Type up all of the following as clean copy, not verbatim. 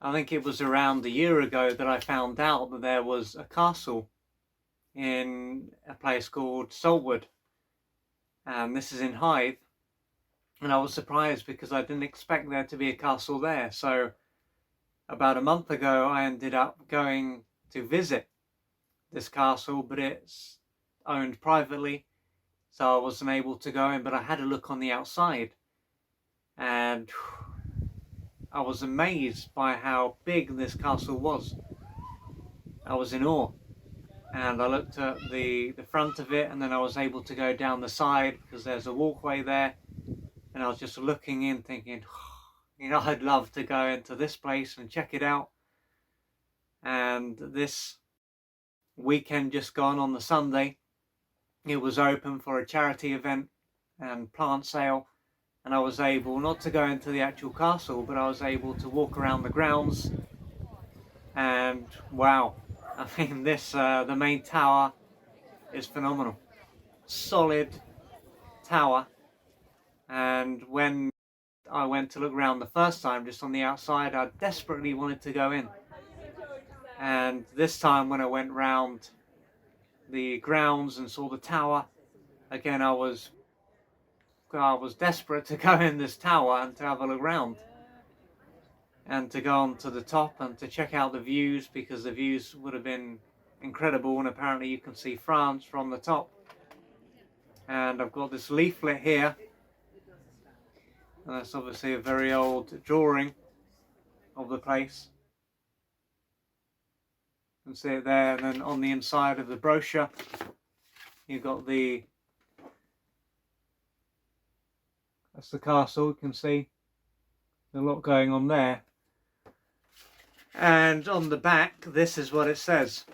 I think it was around a year ago that I found out that there was a castle in a place called Saltwood, and this is in Hythe. And I was surprised because I didn't expect there to be a castle there. So about a month ago, I ended up going to visit this castle, but it's owned privately, so I wasn't able to go in, but I had a look on the outside, and I was amazed by how big this castle was. I was in awe, and I looked at the front of it, and then I was able to go down the side because there's a walkway there, and I was just looking in thinking, I'd love to go into this place and check it out. And this weekend just gone, on the Sunday, it was open for a charity event and plant sale, and I was able not to go into the actual castle, but I was able to walk around the grounds, and wow, I mean the main tower is phenomenal. Solid tower. And when I went to look around the first time, just on the outside, I desperately wanted to go in. And this time when I went round the grounds and saw the tower, again I was desperate to go in this tower and to have a look around. And to go on to the top and to check out the views, because the views would have been incredible, and apparently you can see France from the top. And I've got this leaflet here, and that's obviously a very old drawing of the place. You can see it there, and then on the inside of the brochure you've got that's the castle. You can see there's a lot going on there. And on the back, this is what it says.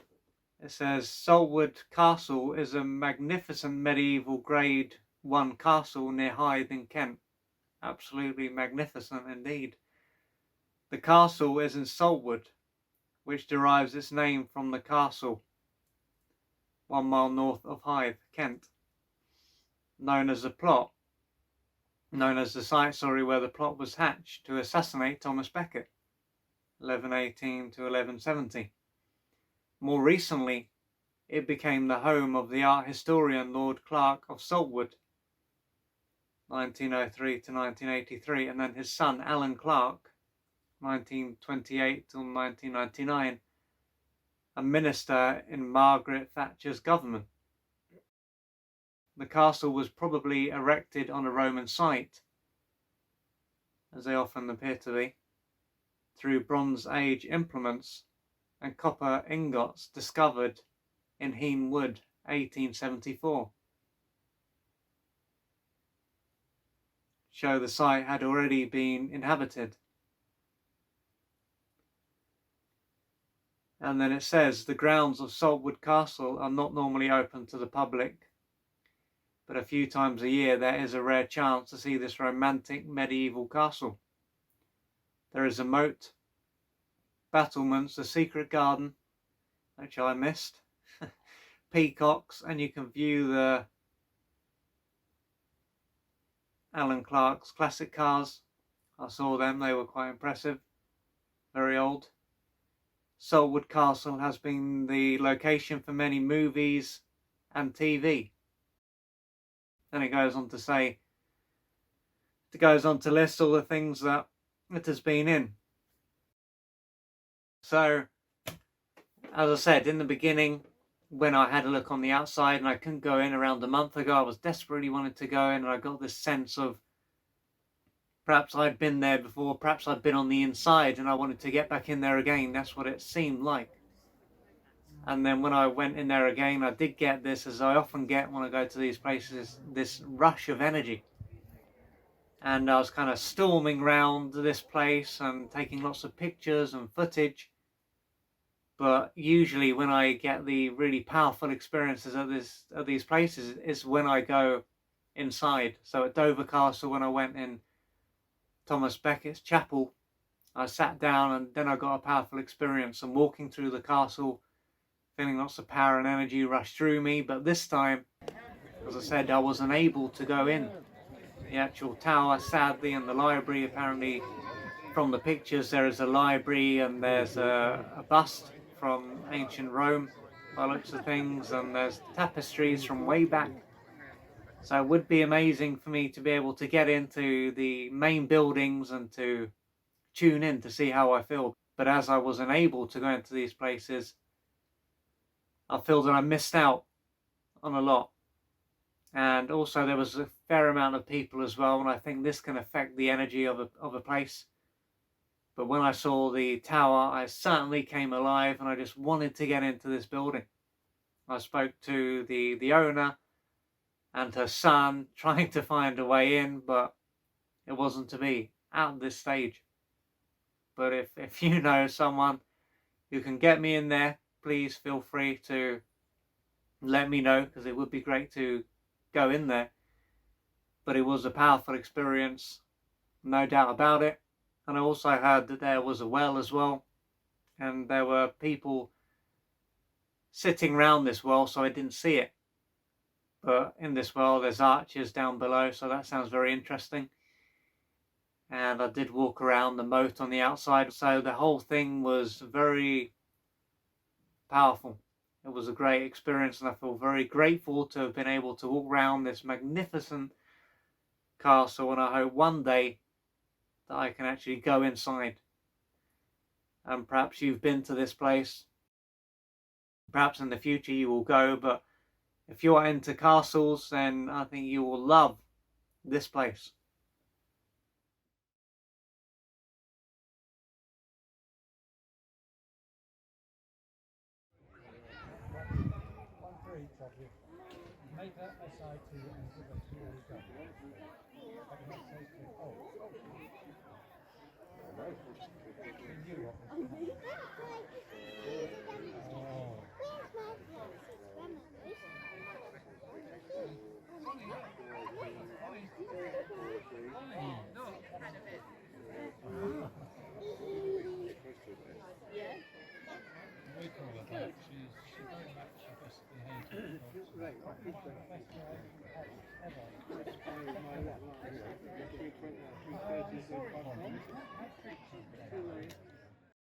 It says, Saltwood Castle is a magnificent medieval Grade 1 castle near Hythe in Kent. Absolutely magnificent indeed. The castle is in Saltwood, which derives its name from the castle 1 mile north of Hythe, Kent, known as the site where the plot was hatched to assassinate Thomas Becket, 1118 to 1170. More recently, it became the home of the art historian Lord Clark of Saltwood, 1903 to 1983, and then his son Alan Clark, 1928 till 1999, a minister in Margaret Thatcher's government. The castle was probably erected on a Roman site, as they often appear to be, through Bronze Age implements and copper ingots discovered in Heen Wood, 1874. Show the site had already been inhabited. And then it says, the grounds of Saltwood Castle are not normally open to the public, but a few times a year there is a rare chance to see this romantic medieval castle. There is a moat, battlements, a secret garden, which I missed, peacocks, and you can view the Alan Clark's classic cars. I saw them, they were quite impressive, very old. Saltwood Castle has been the location for many movies and TV. Then it goes on to say, it goes on to list all the things that it has been in. So, as I said, in the beginning, when I had a look on the outside and I couldn't go in around a month ago, I was desperately wanted to go in, and I got this sense of perhaps I'd been there before, perhaps I'd been on the inside and I wanted to get back in there again. That's what it seemed like. And then when I went in there again, I did get this, as I often get when I go to these places, this rush of energy. And I was kind of storming around this place and taking lots of pictures and footage. But usually when I get the really powerful experiences at these places is when I go inside. So at Dover Castle, when I went in Thomas Becket's chapel, I sat down and then I got a powerful experience, and walking through the castle, feeling lots of power and energy rush through me. But this time, as I said, I wasn't able to go in the actual tower, sadly, and the library apparently from the pictures, there is a library and there's a bust from ancient Rome by the looks of things, and there's tapestries from way back. So it would be amazing for me to be able to get into the main buildings and to tune in to see how I feel. But as I wasn't able to go into these places, I feel that I missed out on a lot. And also there was a fair amount of people as well, and I think this can affect the energy of a place. But when I saw the tower, I certainly came alive and I just wanted to get into this building. I spoke to the owner and her son, trying to find a way in, but it wasn't to be at this stage. But if you know someone who can get me in there, please feel free to let me know, because it would be great to go in there. But it was a powerful experience, no doubt about it. And I also heard that there was a well as well, and there were people sitting around this well, so I didn't see it. But in this well there's arches down below, so that sounds very interesting. And I did walk around the moat on the outside, so the whole thing was very powerful. It was a great experience, and I feel very grateful to have been able to walk around this magnificent castle, and I hope one day that I can actually go inside. And perhaps you've been to this place, perhaps in the future you will go, but if you're into castles, then I think you will love this place. One for each of you. Make a SIT and give us here we go. But you must say two. Oh. You what? We call her back. She's very much the best behaved. Best behaved ever.